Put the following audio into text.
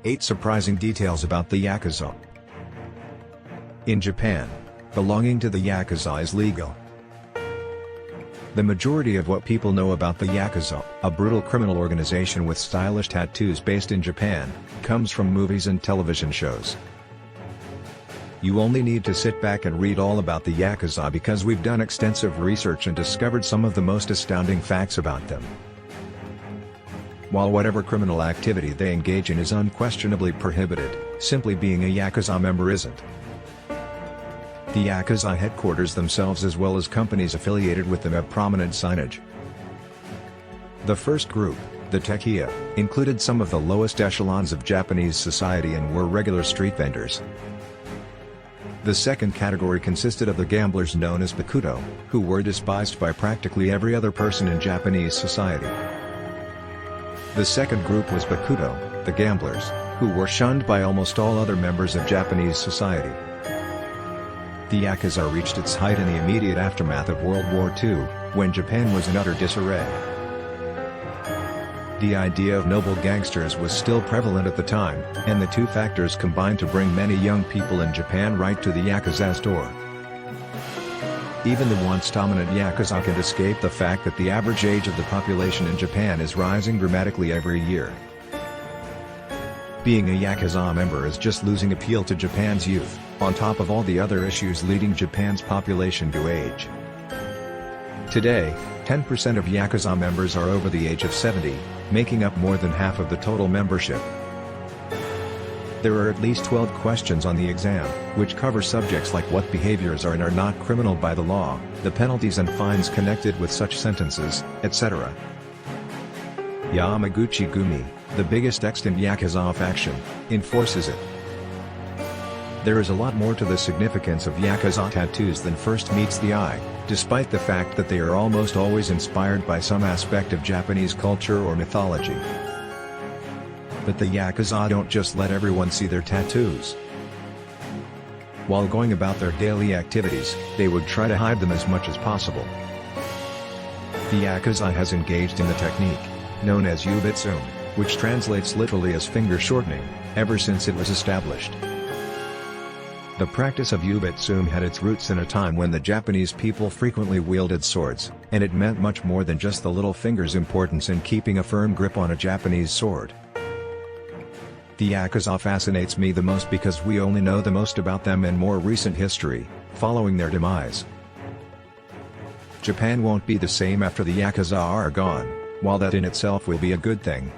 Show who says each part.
Speaker 1: 8 Surprising Details about the Yakuza. In Japan, belonging to the Yakuza is legal. The majority of what people know about the Yakuza, a brutal criminal organization with stylish tattoos based in Japan, comes from movies and television shows. You only need to sit back and read all about the Yakuza because we've done extensive research and discovered some of the most astounding facts about them. While whatever criminal activity they engage in is unquestionably prohibited, simply being a Yakuza member isn't. The Yakuza headquarters themselves as well as companies affiliated with them have prominent signage. The first group, the facttechz, included some of the lowest echelons of Japanese society and were regular street vendors. The second category consisted of the gamblers known as bakuto, who were despised by practically every other person in Japanese society. The second group was bakuto, the gamblers, who were shunned by almost all other members of Japanese society. The Yakuza reached its height in the immediate aftermath of World War II, when Japan was in utter disarray. The idea of noble gangsters was still prevalent at the time, and the two factors combined to bring many young people in Japan right to the Yakuza's door. Even the once dominant Yakuza can't escape the fact that the average age of the population in Japan is rising dramatically every year. Being a Yakuza member is just losing appeal to Japan's youth, on top of all the other issues leading Japan's population to age. Today, 10% of Yakuza members are over the age of 70, making up more than half of the total membership. There are at least 12 questions on the exam, which cover subjects like what behaviors are and are not criminal by the law, the penalties and fines connected with such sentences, etc. Yamaguchi-gumi, the biggest extant Yakuza faction, enforces it. There is a lot more to the significance of Yakuza tattoos than first meets the eye, despite the fact that they are almost always inspired by some aspect of Japanese culture or mythology. But the Yakuza don't just let everyone see their tattoos. While going about their daily activities, they would try to hide them as much as possible. The Yakuza has engaged in the technique, known as yubitsu, which translates literally as finger shortening, ever since it was established. The practice of yubitsu had its roots in a time when the Japanese people frequently wielded swords, and it meant much more than just the little finger's importance in keeping a firm grip on a Japanese sword. The Yakuza fascinates me the most because we only know the most about them in more recent history, following their demise. Japan won't be the same after the Yakuza are gone, while that in itself will be a good thing.